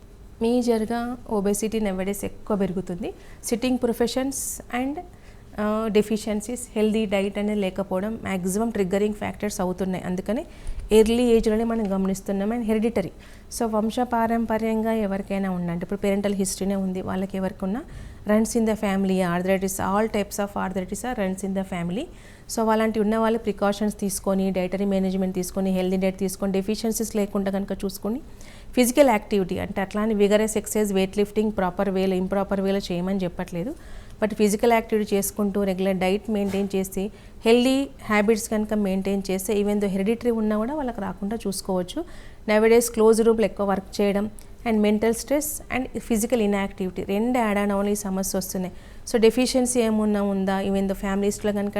మేజర్గా ఒబెసిటీ నెవడేస్ ఎక్కువ పెరుగుతుంది. Sitting professions and deficiencies, healthy diet అనేది లేకపోవడం మ్యాక్సిమం ట్రిగ్గరింగ్ ఫ్యాక్టర్స్ అవుతున్నాయి. అందుకని ఎర్లీ ఏజ్లోనే మనం గమనిస్తున్నాం. అండ్ హెరిడిటరీ సో వంశపారంపర్యంగా ఎవరికైనా ఉందంటే ఇప్పుడు పేరెంటల్ హిస్టరీనే ఉంది వాళ్ళకి ఎవరికన్నా runs in the family arthritis, all types of arthritis are runs in the family. So అలాంటి ఉన్న వాళ్ళు ప్రికాషన్స్ తీసుకొని డైటరీ మేనేజ్మెంట్ తీసుకొని హెల్దీ డైట్ తీసుకొని డెఫిషియన్సీస్ లేకుండా కనుక చూసుకొని ఫిజికల్ యాక్టివిటీ అంటే అట్లానే vigorous exercise weight lifting proper వేలో ఇంప్రాపర్ వేలో చేయమని చెప్పట్లేదు. బట్ ఫిజికల్ యాక్టివిటీ చేసుకుంటూ రెగ్యులర్ డైట్ మెయింటైన్ చేసి హెల్దీ హ్యాబిట్స్ కనుక మెయింటైన్ చేస్తే ఈవెన్ దో హెరిడిటరీ ఉన్నా కూడా వాళ్ళకి రాకుండా చూసుకోవచ్చు. నవడేస్ క్లోజ్ రూమ్లో ఎక్కువ వర్క్ చేయడం and mental stress and physical inactivity రెండు యాడ్ ఆన్ అవ్వని సమస్య వస్తున్నాయి. సో డెఫిషియన్సీ ఏమున్నా ఉందా, ఈవెన్ దో ఫ్యామిలీస్లో కనుక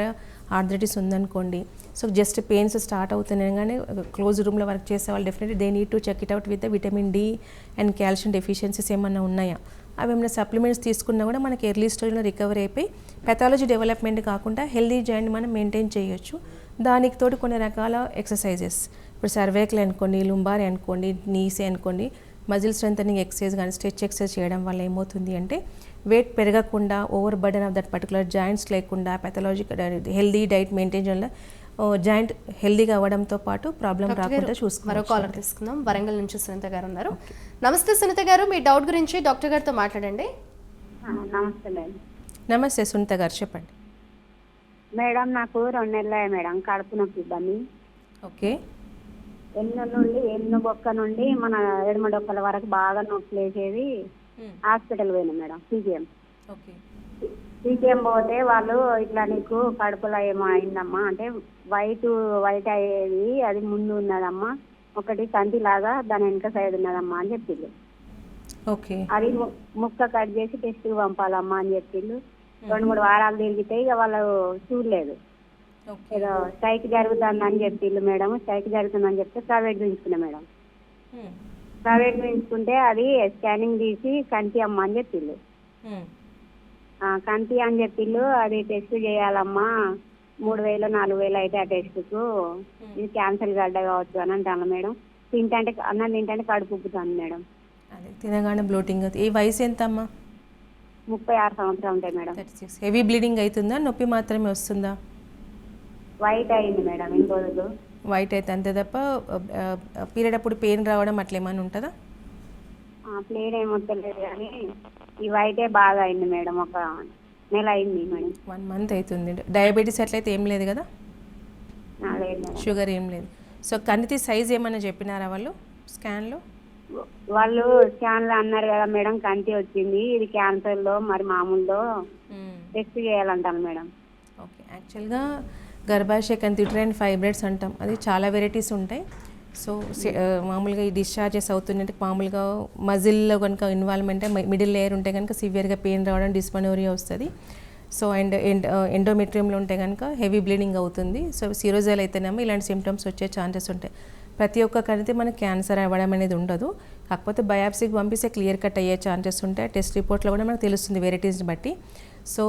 ఆర్థరైటిస్ ఉందనుకోండి సో జస్ట్ పెయిన్స్ స్టార్ట్ అవుతున్నాయి కానీ క్లోజ్ రూమ్లో వర్క్ చేసే వాళ్ళు definitely they need to check it out with vitamin D and calcium deficiencies ఏమన్నా ఉన్నాయా. అవి ఏమైనా సప్లిమెంట్స్ తీసుకున్నా కూడా మనకి ఎర్లీ స్టేజ్లో రికవరీ అయిపోయి పెథాలజీ డెవలప్మెంట్ కాకుండా హెల్దీ జాయింట్ మనం మెయింటైన్ చేయొచ్చు. దానికి తోడు కొన్ని రకాల ఎక్సర్సైజెస్ ఇప్పుడు సర్వైకల్ అనుకోండి, లుంబారీ అనుకోండి, నీసే అనుకోండి, మజిల్ స్ట్రెంథనింగ్ ఎక్సర్సైజ్ కానీ స్ట్రెచ్ ఎక్సర్సైజ్ చేయడం వల్ల ఏమవుతుంది అంటే వెయిట్ పెరగకుండా over burden of that particular joints లేకుండా పెథలాజికల్ హెల్దీ డైట్ మెయింటైన్ వల్ల జాయింట్ హెల్దీగా అవ్వడంతో పాటు ప్రాబ్లం రాకుండా చూసుకోవాలి. మరో కాలర్ తీసుకుందాం. వరంగల్ నుంచి సునీత గారు ఉన్నారు. నమస్తే సునీత గారు, మీ డౌట్ గురించి డాక్టర్ గారితో మాట్లాడండి. నమస్తే మేడం. నమస్తే సునీత గారు, చెప్పండి. మేడం నాకు 2 నెలలు మేడం కడుపు నొప్పి ఇబ్బంది. ఓకే. ఎన్ను బొక్క నుండి మన ఎడమ డొక్కల వరకు బాగా నొప్పి లేచేది. హాస్పిటల్ పోయినా మేడం సీజీఎం పోతే వాళ్ళు ఇట్లా నీకు కడుపులో ఏమో అయిందమ్మా అంటే వైట్ అయ్యేది అది ముందు ఉన్నదమ్మా, ఒకటి కంటి లాగా దాని వెనక సైడ్ ఉన్నదమ్మా అని చెప్పిండు. అది ముక్క కట్ చేసి టెస్ట్ పంపాలమ్మా అని చెప్పిండు. 2-3 వారాలు తిరిగితే ఇక వాళ్ళు చూడలేదు. ఏదో స్ట్రైక్ జరుగుతుందని చెప్పిండు మేడం. స్ట్రైక్ జరుగుతుందని చెప్తే ప్రైవేట్ చూపించుకున్నా మేడం. ప్రైవేట్ చూపించుకుంటే అది స్కానింగ్ తీసి కంటి అమ్మ అని చెప్పిండు. కంటి అని చెప్పిండు. అది టెస్ట్ చేయాలమ్మా, 3,000-4,000 అయితే ఆ టెస్ట్కు, ఇది క్యాన్సర్ గడ్డ కావచ్చు అని అంటాను మేడం. అన్నం తింటే కడుపు ఉబ్బుతాను మేడం. తినగానే బ్లోటింగ్. ఈ వయసు ఎంత అమ్మా? 36 సంవత్సరాలు ఉంటాయి మేడం. 36. హెవీ బ్లీడింగ్ అవుతుందా, నొప్పి మాత్రమే వస్తుందా? వైట్ అయింది మేడం ఇన్ని రోజులు. వైట్ అయితే అంతే తప్ప పీరియడ్ అప్పుడు పెయిన్ రావడం అట్లా ఏమైనా ఉంటుందా? ప్లేన్ ఏమొత్తలేదు కానీ ఈ వైటే బాగా అయింది మేడం. 1 నెల అయింది మేడం. 1 మంత్ అవుతుంది. డయాబెటీస్ అట్లయితే ఏం లేదు కదా? షుగర్ ఏం లేదు. సో కణితి సైజ్ ఏమైనా చెప్పినారా వాళ్ళు స్కాన్లో? వాళ్ళు స్కాన్లో అన్నారు కదా మేడం కంటి వచ్చింది, ఇది క్యాన్సర్లో మరి మామూలులో టెస్ట్ చేయాలంటాను మేడం. ఓకే. యాక్చువల్గా గర్భాశయ కంటి యూట్రైన్ ఫైబ్రాయిడ్స్ అంటాం. అది చాలా వెరైటీస్ ఉంటాయి. సో మామూలుగా ఈ డిశ్చార్జెస్ అవుతుందంటే మామూలుగా మజిల్లో కనుక ఇన్వాల్వ్మెంట్ మిడిల్ లేయర్ ఉంటే కనుక సివియర్గా పెయిన్ రావడం, డిస్మనోరియా వస్తుంది. సో అండ్ ఎండోమెట్రియంలో ఉంటే కనుక హెవీ బ్లీడింగ్ అవుతుంది. సో సిరోజల్ అయితేనేమో ఇలాంటి సిమ్టమ్స్ వచ్చే ఛాన్సెస్ ఉంటాయి. ప్రతి ఒక్కరికైతే మనకి క్యాన్సర్ అవ్వడం అనేది ఉండదు. కాకపోతే బయాప్సీకి పంపిస్తే క్లియర్ కట్ అయ్యే ఛాన్సెస్ ఉంటాయి. టెస్ట్ రిపోర్ట్లో కూడా మనకు తెలుస్తుంది వెరైటీస్ని బట్టి. సో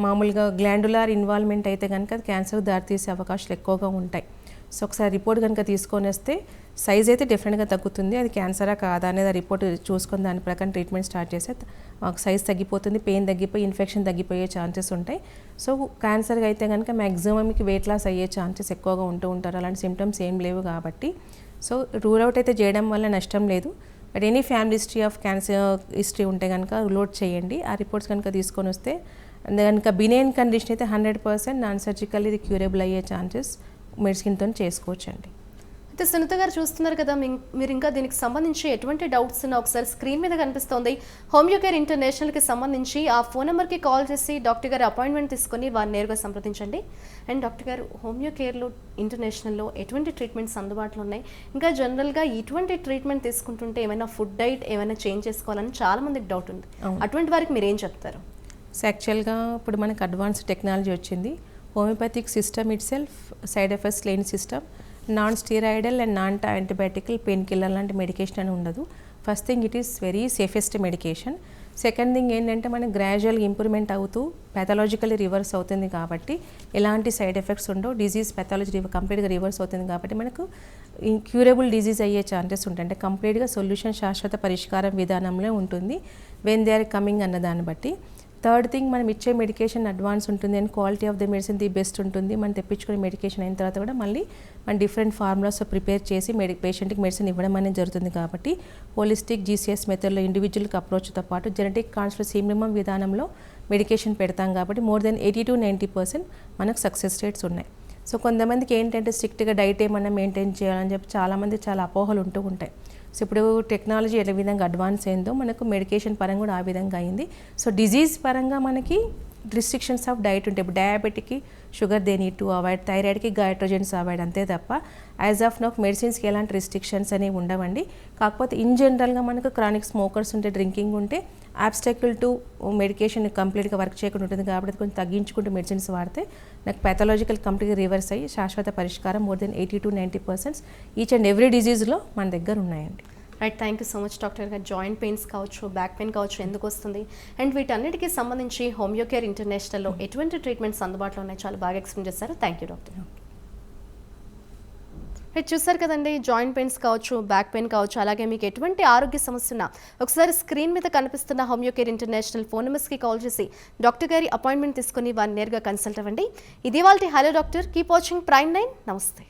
మామూలుగా గ్లాండులార్ ఇన్వాల్వ్మెంట్ అయితే కనుక క్యాన్సర్ దారితీసే అవకాశాలు ఎక్కువగా ఉంటాయి. సో ఒకసారి రిపోర్ట్ కనుక తీసుకొని వస్తే సైజ్ అయితే డెఫినెట్గా తగ్గుతుంది. అది క్యాన్సరా కాదా అనేది ఆ రిపోర్ట్ చూసుకొని దాని ప్రకారం ట్రీట్మెంట్ స్టార్ట్ చేస్తే మాకు సైజ్ తగ్గిపోతుంది, పెయిన్ తగ్గిపోయి ఇన్ఫెక్షన్ తగ్గిపోయే ఛాన్సెస్ ఉంటాయి. సో క్యాన్సర్గా అయితే కనుక మ్యాక్సిమం మీకు వెయిట్ లాస్ అయ్యే ఛాన్సెస్ ఎక్కువగా ఉంటారు. అలాంటి సిమ్టమ్స్ ఏం లేవు కాబట్టి సో రూల్ అవుట్ అయితే చేయడం వల్ల నష్టం లేదు. But any family history of cancer history ఉంటే కనుక రూల్ అవుట్ చేయండి. ఆ రిపోర్ట్స్ కనుక తీసుకొని వస్తే కనుక బినైన్ కండిషన్ అయితే 100% నాన్ సర్జికల్ ఇది క్యూరబుల్ అయ్యే ఛాన్సెస్ మెడిసిన్తో చేసుకోవచ్చండి. అయితే సునీత గారు చూస్తున్నారు కదా, మీరు ఇంకా దీనికి సంబంధించి ఎటువంటి డౌట్స్ ఉన్నా ఒకసారి స్క్రీన్ మీద కనిపిస్తోంది హోమియోకేర్ ఇంటర్నేషనల్కి సంబంధించి ఆ ఫోన్ నెంబర్కి కాల్ చేసి డాక్టర్ గారు అపాయింట్మెంట్ తీసుకొని వారిని నేరుగా సంప్రదించండి. అండ్ డాక్టర్ గారు, హోమియోకేర్లో ఇంటర్నేషనల్లో ఎటువంటి ట్రీట్మెంట్స్ అందుబాటులో ఉన్నాయి, ఇంకా జనరల్గా ఇటువంటి ట్రీట్మెంట్ తీసుకుంటుంటే ఏమైనా ఫుడ్ డైట్ ఏమైనా చేంజ్ చేసుకోవాలని చాలామందికి డౌట్ ఉంది. అటువంటి వారికి మీరు ఏం చెప్తారు? సో యాక్చువల్గా ఇప్పుడు మనకు అడ్వాన్స్ టెక్నాలజీ వచ్చింది. Homeopathic system itself side effects లేని system, non steroidal and non antibiotical pain killer లాంటి మెడికేషన్ అని ఉండదు. First thing it is very safest medication. Second thing ఏంటంటే మనకి గ్రాడ్యువల్గా ఇంప్రూవ్మెంట్ అవుతూ ప్యాథలాజికల్లీ రివర్స్ అవుతుంది కాబట్టి ఎలాంటి సైడ్ ఎఫెక్ట్స్ ఉండవు. డిజీజ్ ప్యాథాలజీ కంప్లీట్గా రివర్స్ అవుతుంది కాబట్టి మనకు క్యూరబుల్ డిజీజ్ అయ్యే ఛాన్సెస్ ఉంటాయి. అంటే కంప్లీట్గా సొల్యూషన్ శాశ్వత పరిష్కారం విధానంలో ఉంటుంది వెన్ దే ఆర్ కమింగ్ అన్న దాన్ని బట్టి. థర్డ్ థింగ్, మనం ఇచ్చే మెడికేషన్ అడ్వాన్స్ ఉంటుంది and quality of the medicine the best ఉంటుంది. మనం తెప్పించుకునే మెడికేషన్ అయిన తర్వాత కూడా మళ్ళీ మనం డిఫరెంట్ ఫార్ములాస్ ప్రిపేర్ చేసి పేషెంట్కి మెడిసిన్ ఇవ్వడం అనేది జరుగుతుంది కాబట్టి హోలిస్టిక్ జీసీఎస్ మెథడ్లో ఇండివిజువల్కి అప్రోచ్తో పాటు జెనెటిక్ కాన్స్టెంట్ సీమిమం విధానంలో మెడికేషన్ పెడతాం కాబట్టి మోర్ దెన్ 80-90% మనకు సక్సెస్ రేట్స్ ఉన్నాయి. సో కొంతమందికి ఏంటంటే స్ట్రిక్ట్గా డైట్ ఏమన్నా మెయింటైన్ చేయాలని చెప్పి చాలామంది చాలా అపోహలు ఉంటూ ఉంటాయి. సో ఇప్పుడు టెక్నాలజీ ఏ విధంగా అడ్వాన్స్ అయిందో మనకు మెడికేషన్ పరంగా కూడా ఆ విధంగా అయింది. సో డిజీజ్ పరంగా మనకి రిస్ట్రిక్షన్స్ ఆఫ్ డైట్ ఉంటాయి. ఇప్పుడు డయాబెటిక్కి sugar they need to avoid, థైరాయిడ్కి గైట్రోజన్స్ అవాయిడ్, అంతే తప్ప యాజ్ ఆఫ్ నౌ మెడిసిన్స్కి ఎలాంటి రిస్ట్రిక్షన్స్ అనేవి ఉండవండి. కాకపోతే ఇన్ జనరల్గా మనకు క్రానిక్ స్మోకర్స్ ఉంటే, డ్రింకింగ్ ఉంటే ఆబ్స్టాకిల్ టు మెడికేషన్ కంప్లీట్గా వర్క్ చేయకుండా ఉంటుంది కాబట్టి కొంచెం తగ్గించుకుంటూ మెడిసిన్స్ వాడితే నాకు ప్యాథలాజికల్ కంప్లీట్గా రివర్స్ అయ్యి శాశ్వత పరిష్కారం more than 80-90% each and every డిజీజ్లో మన దగ్గర ఉన్నాయండి. Right, thank you so much doctor గారు. జాయింట్ పెయిన్స్ కావచ్చు, బ్యాక్ పెయిన్ కావచ్చు, ఎందుకు వస్తుంది అండ్ వీటన్నిటికీ సంబంధించి హోమియోకేర్ ఇంటర్నేషనల్లో ఎటువంటి ట్రీట్మెంట్స్ అందుబాటులో ఉన్నాయి చాలా బాగా ఎక్స్ప్లెయిన్ చేశారు. Thank you doctor. రైట్, చూసారు కదండి, జాయింట్ పెయిన్స్ కావచ్చు, బ్యాక్ పెయిన్ కావచ్చు, అలాగే మీకు ఎటువంటి ఆరోగ్య సమస్య ఉన్నా ఒకసారి స్క్రీన్ మీద కనిపిస్తున్న హోమియోకేర్ ఇంటర్నేషనల్ ఫోన్ నెంబర్స్కి కాల్ చేసి డాక్టర్ గారి అపాయింట్మెంట్ తీసుకుని వారిని నేరుగా కన్సల్ట్ అవ్వండి. ఇది వాళ్ళ hello doctor. Keep watching prime 9. నమస్తే.